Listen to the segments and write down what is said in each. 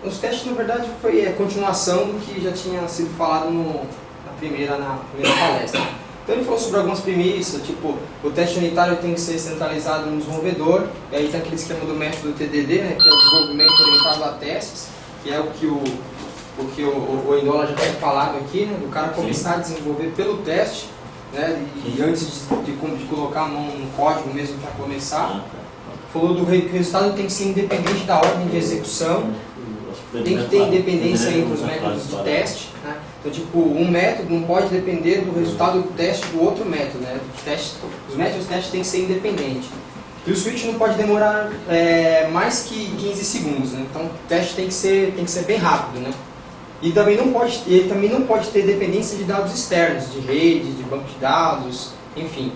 Os testes, na verdade, foi a continuação do que já tinha sido falado na primeira palestra. Então ele falou sobre algumas premissas, tipo, o teste unitário tem que ser centralizado no desenvolvedor, e aí tem aquele esquema do método TDD, né, que é o desenvolvimento orientado a testes, que é o que o Endola já tinha falado aqui, né, do cara começar a desenvolver pelo teste, né, e antes de colocar a mão no código mesmo para começar. Falou do que o resultado tem que ser independente da ordem de execução, tem que ter independência entre os métodos de teste, né? Então, tipo, um método não pode depender do resultado do teste do outro método, né? Os métodos de teste têm que ser independentes. E o switch não pode demorar mais que 15 segundos, né? Então o teste tem que ser bem rápido, né? E também não pode ter dependência de dados externos, de rede, de banco de dados, enfim.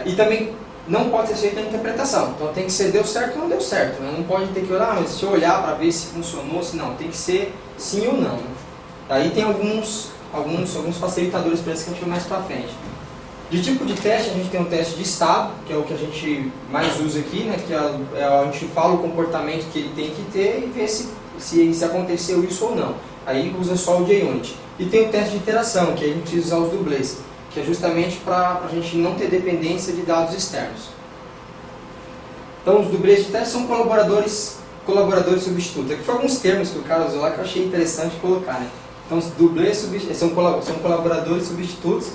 E também não pode ser feita a interpretação. Então tem que ser deu certo ou não deu certo, né? Não pode ter que olhar, mas deixa eu olhar para ver se funcionou, se não. Tem que ser sim ou não, né? Aí tem alguns facilitadores para isso que a gente vai mais para frente. De tipo de teste, a gente tem um teste de estado, que é o que a gente mais usa aqui, né? Que a gente fala o comportamento que ele tem que ter e vê se aconteceu isso ou não. Aí usa só o JUnit. E tem o teste de interação, que a gente precisa usar os dublês, que é justamente para a gente não ter dependência de dados externos. Então os dublês de teste são colaboradores substitutos. Aqui foram alguns termos que o cara usou lá que eu achei interessante colocar, né? Então os dublês são colaboradores substitutos.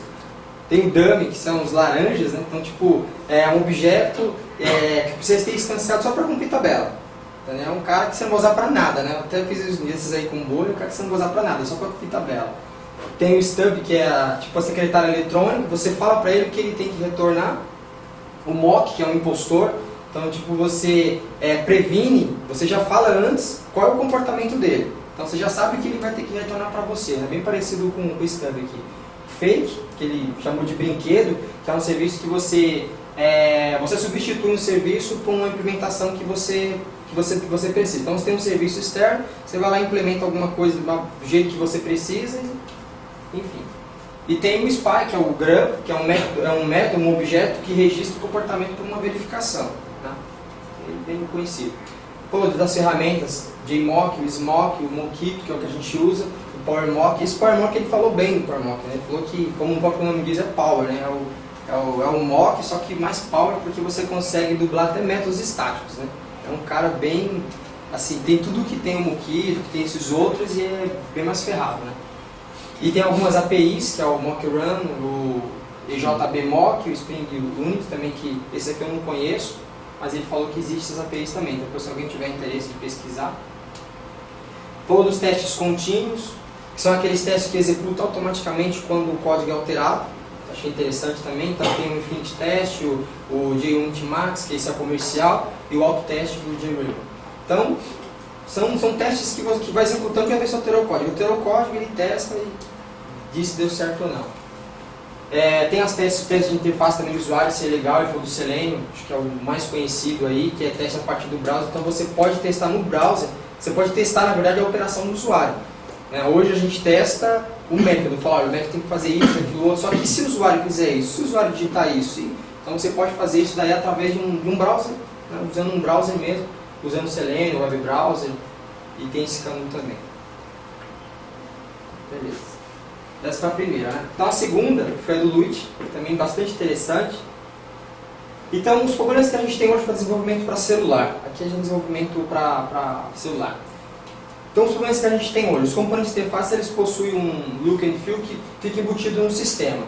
Tem o dummy, que são os laranjas, né? Então, tipo, é um objeto que precisa ser instanciado só para cumprir tabela. Então, é um cara que você não vai usar para nada, né? Eu até fiz esses aí com bolha, um cara que você não vai usar para nada, só para cumprir tabela. Tem o stub, que é tipo a secretária eletrônica, você fala para ele o que ele tem que retornar. O mock, que é um impostor. Então, tipo, você previne, você já fala antes qual é o comportamento dele. Então, você já sabe o que ele vai ter que retornar para você. É bem parecido com o stub aqui. Fake, que ele chamou de brinquedo, que é um serviço que você substitui um serviço por uma implementação que você precisa. Então você tem um serviço externo, você vai lá e implementa alguma coisa do jeito que você precisa, enfim. E tem o SPY, que é o GRUB, que é um objeto que registra o comportamento por uma verificação. Né? É bem conhecido. Das ferramentas, JMock, o SMock, o Mockito, que é o que a gente usa, o PowerMock. Esse PowerMock ele falou bem do PowerMock, né? Ele falou que, como o próprio nome diz, é Power, né? É o mock, só que mais Power porque você consegue dublar até métodos estáticos, né? É um cara bem, assim, tem tudo que tem o Mockito, que tem esses outros e é bem mais ferrado, né? E tem algumas APIs, que é o MockRun, o EJBMock, o Spring Unit também, que esse aqui eu não conheço, mas ele falou que existem essas APIs também, depois se alguém tiver interesse de pesquisar. Todos os testes contínuos, que são aqueles testes que executam automaticamente quando o código é alterado. Achei interessante também. Então tem o Infinite Test, o JUnit Max, que esse é comercial, e o autoteste do JRiver. Então, são testes que vai executando e vai ver se alterou o código. Alterou o código, ele testa e diz se deu certo ou não. Tem os testes de interface também do usuário, se é legal, ele falou do Selenium, acho que é o mais conhecido aí, que é teste a partir do browser. Então você pode testar no browser, você pode testar na verdade a operação do usuário. Hoje a gente testa o método, fala, o método tem que fazer isso, aquilo outro, só que se o usuário fizer isso, se o usuário digitar isso, então você pode fazer isso daí através de um browser, né, usando um browser mesmo, usando o Selenium, web browser, e tem esse caminho também. Beleza. Essa foi a primeira, né? Então a segunda foi a do Luigi, também bastante interessante. Então os problemas que a gente tem hoje para desenvolvimento para celular, aqui a gente desenvolvimento para celular. Então os problemas que a gente tem hoje, os componentes de interface eles possuem um look and feel que fica embutido no sistema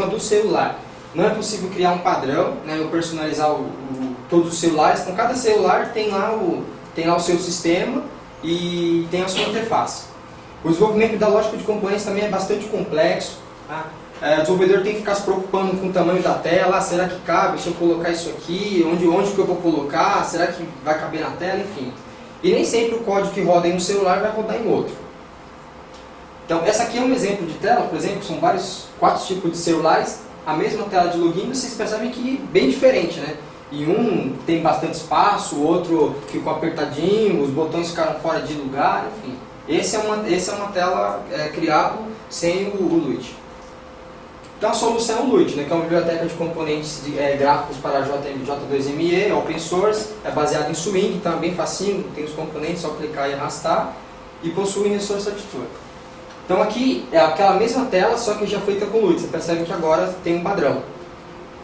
do celular. Não é possível criar um padrão, né, ou personalizar todos os celulares, então cada celular tem lá o seu sistema e tem a sua interface. O desenvolvimento da lógica de componentes também é bastante complexo. Tá? O desenvolvedor tem que ficar se preocupando com o tamanho da tela, será que cabe se eu colocar isso aqui, onde que eu vou colocar, será que vai caber na tela, enfim. E nem sempre o código que roda em um celular vai rodar em outro. Então, essa aqui é um exemplo de tela, por exemplo, são 4 tipos de celulares, a mesma tela de login, vocês percebem que é bem diferente, né? E um tem bastante espaço, o outro ficou apertadinho, os botões ficaram fora de lugar, enfim. Essa é uma tela criada sem o LUT. Então a solução é o Lute, né, que é uma biblioteca de componentes gráficos para J2ME, open source, é baseado em Swing, então é bem facinho, tem os componentes, só clicar e arrastar, e possui Resource Editor. Então aqui é aquela mesma tela, só que já feita com Lute, você percebe que agora tem um padrão.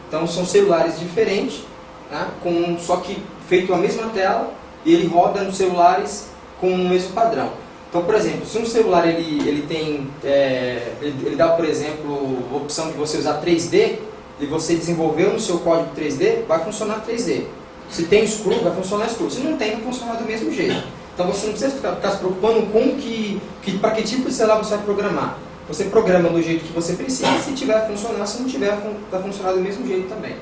Então são celulares diferentes, né, só que feito a mesma tela, e ele roda nos celulares com o mesmo padrão. Então, por exemplo, se um celular ele dá, por exemplo, a opção de você usar 3D, e você desenvolveu no seu código 3D, vai funcionar 3D. Se tem screw, vai funcionar screw. Se não tem, vai funcionar do mesmo jeito. Então você não precisa ficar se preocupando com para que tipo de celular você vai programar. Você programa do jeito que você precisa, se tiver a funcionar, se não tiver, vai funcionar do mesmo jeito também.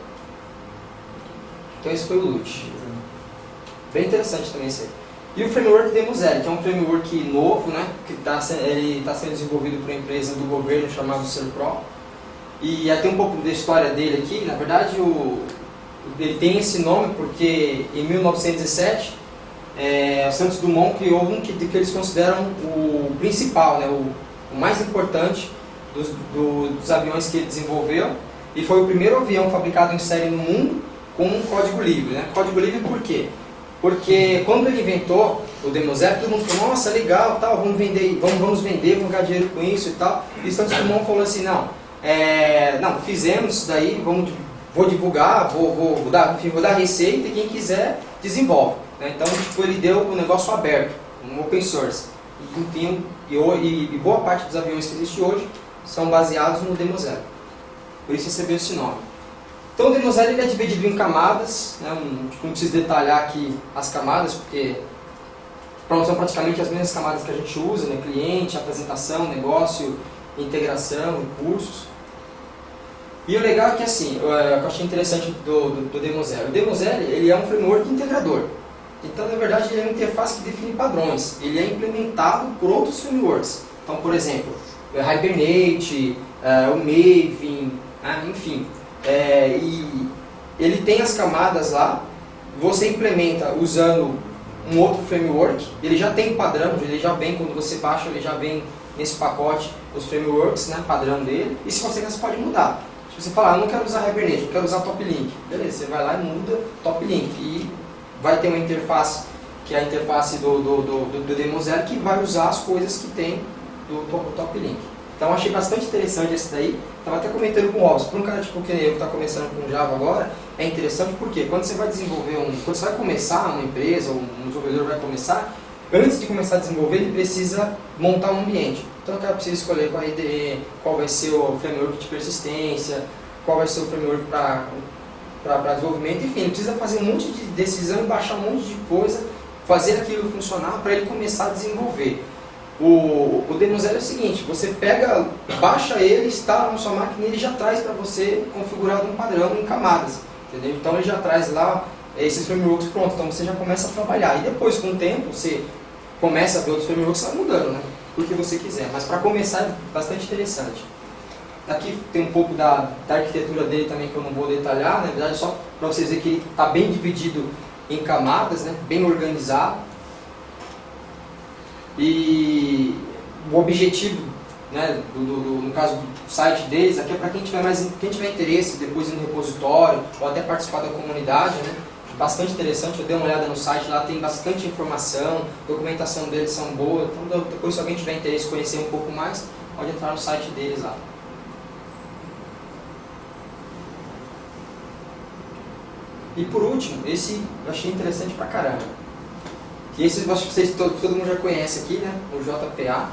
Então esse foi o Lute. Bem interessante também esse aí. E o framework Demosel, que é um framework novo, né, que ele está sendo desenvolvido por uma empresa do governo chamada Serpro. E até um pouco da história dele aqui, na verdade ele tem esse nome porque em 1917 o Santos Dumont criou um que eles consideram o principal, né, o mais importante dos aviões que ele desenvolveu, e foi o primeiro avião fabricado em série no mundo com um código livre. Né? Código livre por quê? Porque quando ele inventou o Demosel, todo mundo falou, nossa, legal, tal, vamos vender, vamos ganhar dinheiro com isso e tal. E Santos Dumont falou assim, não, fizemos isso daí, vou divulgar, vou dar receita e quem quiser desenvolve. Né? Então, tipo, ele deu o negócio aberto, um open source. E boa parte dos aviões que existem hoje são baseados no Demosel. Por isso recebeu esse nome. Então o Demosel ele é dividido em camadas, né? Não preciso detalhar aqui as camadas, porque são praticamente as mesmas camadas que a gente usa, né? Cliente, apresentação, negócio, integração, recursos. E o legal é que assim, o que eu achei interessante do Demosel, o Demosel ele é um framework integrador. Então na verdade ele é uma interface que define padrões, ele é implementado por outros frameworks. Então por exemplo, o Hibernate, o Maven, enfim. E ele tem as camadas lá, você implementa usando um outro framework, ele já tem padrão, ele já vem, quando você baixa, ele já vem nesse pacote os frameworks, né, padrão dele, e se você pode mudar. Se você falar, eu não quero usar Hibernate, eu quero usar TopLink, beleza, você vai lá e muda TopLink, e vai ter uma interface, que é a interface do Demosel, que vai usar as coisas que tem do TopLink. Então achei bastante interessante esse daí. Estava até comentando com o Robson, para um cara tipo que nem eu que está começando com Java agora, é interessante porque quando você vai desenvolver quando você vai começar uma empresa, ou um desenvolvedor vai começar, antes de começar a desenvolver, ele precisa montar um ambiente. Então o cara precisa escolher qual a IDE, qual vai ser o framework de persistência, qual vai ser o framework para desenvolvimento, enfim, ele precisa fazer um monte de decisão, baixar um monte de coisa, fazer aquilo funcionar para ele começar a desenvolver. O Demosel é o seguinte, você baixa ele, instala na sua máquina e ele já traz para você configurado um padrão em camadas, entendeu? Então ele já traz lá esses frameworks prontos, então você já começa a trabalhar. E depois, com o tempo, você começa a ver outros frameworks, vai mudando, né? O que você quiser, mas para começar é bastante interessante. Aqui tem um pouco da arquitetura dele também que eu não vou detalhar, na verdade só para vocês verem que ele está bem dividido em camadas, né? Bem organizado. E o objetivo, né, no caso do site deles, aqui é para quem tiver interesse, depois ir no repositório ou até participar da comunidade, né, bastante interessante. Eu dei uma olhada no site, lá tem bastante informação, a documentação deles são boas, então depois se alguém tiver interesse em conhecer um pouco mais, pode entrar no site deles lá. E por último, esse eu achei interessante pra caramba. Que esse acho que todo mundo já conhece aqui, né? O JPA.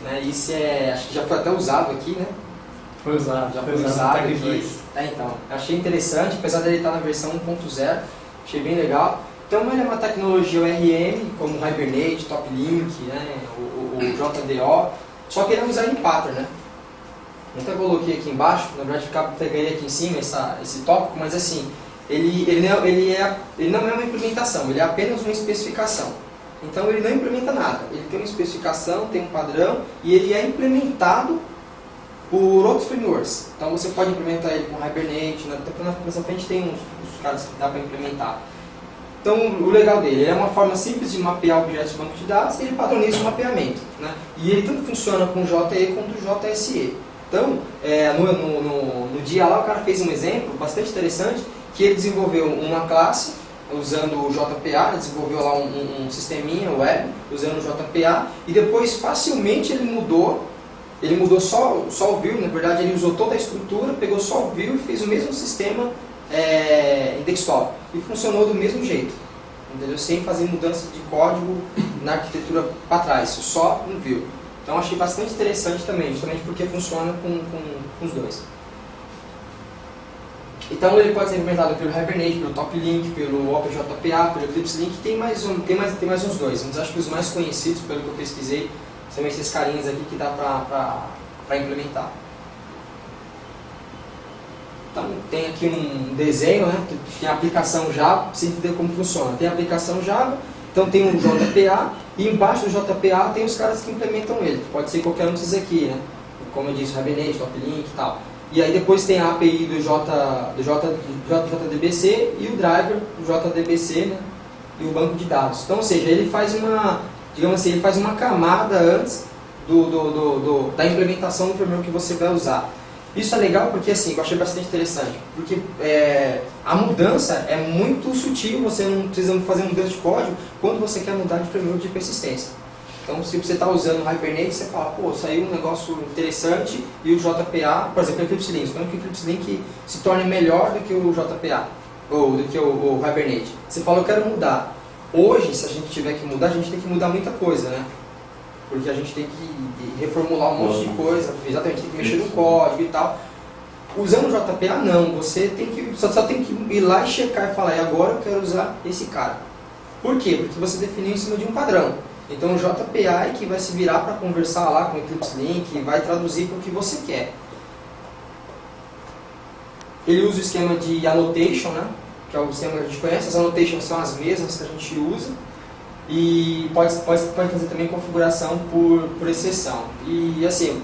Né? Esse acho que já foi até usado aqui, né? Foi usado, já foi usado aqui. Então, achei interessante, apesar dele estar na versão 1.0, achei bem legal. Então ele é uma tecnologia ORM, como o Hibernate, TopLink, né? o JDO, só que ele é um design pattern, né? Eu até coloquei aqui embaixo, na verdade pegaria aqui em cima esse tópico, mas assim, ele não é uma implementação, ele é apenas uma especificação. Então ele não implementa nada, ele tem uma especificação, tem um padrão e ele é implementado por outros frameworks. Então você pode implementar ele com Hibernate, até na frente tem uns caras que dá para implementar. Então o legal dele é uma forma simples de mapear objetos de banco de dados e ele padroniza o mapeamento. Né? E ele tanto funciona com JE quanto JSE. Então, no dia lá o cara fez um exemplo bastante interessante, que ele desenvolveu uma classe usando o JPA, desenvolveu lá um sisteminha web usando o JPA, e depois facilmente ele mudou só o view, na verdade ele usou toda a estrutura, pegou só o view e fez o mesmo sistema em desktop, e funcionou do mesmo jeito, entendeu? Sem fazer mudança de código na arquitetura para trás, só no view. Então achei bastante interessante também, justamente porque funciona com os dois. Então ele pode ser implementado pelo Hibernate, pelo TopLink, pelo OpenJPA, pelo Eclipse Link, tem mais uns dois, mas acho que os mais conhecidos, pelo que eu pesquisei, são esses carinhas aqui que dá para implementar. Então tem aqui um desenho, né, que tem a aplicação Java, para você entender como funciona. Tem a aplicação Java, então tem um JPA, e embaixo do JPA tem os caras que implementam ele, que pode ser qualquer um desses aqui, né? Como eu disse, Hibernate, TopLink e tal. E aí depois tem a API do JDBC e o driver do JDBC, né? E o banco de dados. Então, ou seja, ele faz uma, digamos assim, ele faz uma camada antes da implementação do framework que você vai usar. Isso é legal porque, assim, eu achei bastante interessante, porque a mudança é muito sutil, você não precisa fazer mudança de código quando você quer mudar de framework de persistência. Então, se você está usando o Hibernate, você fala, pô, saiu um negócio interessante e o JPA, por exemplo, o Eclipse Link, quando o Eclipse Link se torne melhor do que o JPA, ou do que o Hibernate. Você fala, eu quero mudar. Hoje, se a gente tiver que mudar, a gente tem que mudar muita coisa, né? Porque a gente tem que reformular um monte de coisa, exatamente, tem que mexer no código e tal. Usando o JPA, não, você tem que, só tem que ir lá e checar e falar, e agora eu quero usar esse cara. Por quê? Porque você definiu em cima de um padrão. Então o JPA é que vai se virar para conversar lá com o Eclipse Link e vai traduzir para o que você quer. Ele usa o esquema de annotation, né? Que é o esquema que a gente conhece. As annotations são as mesmas que a gente usa. E pode fazer também configuração por exceção. E assim,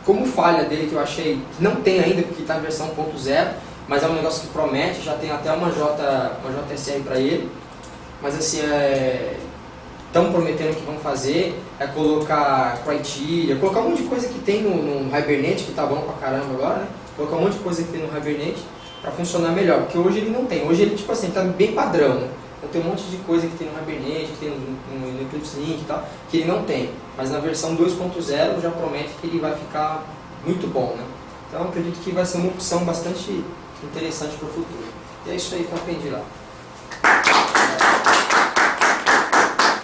como falha dele que eu achei, que não tem ainda porque está em versão 1.0, mas é um negócio que promete, já tem até uma JSR para ele. Mas assim, estão prometendo que vão fazer, colocar criteria, colocar um monte de coisa que tem no Hibernate, que tá bom pra caramba agora, né? Colocar um monte de coisa que tem no Hibernate para funcionar melhor, porque hoje ele não tem. Hoje ele, tipo assim, tá bem padrão, né? Então tem um monte de coisa que tem no Hibernate, que tem no Eclipse Link e tal, que ele não tem. Mas na versão 2.0 já promete que ele vai ficar muito bom, né? Então eu acredito que vai ser uma opção bastante interessante para o futuro. E é isso aí que eu aprendi lá.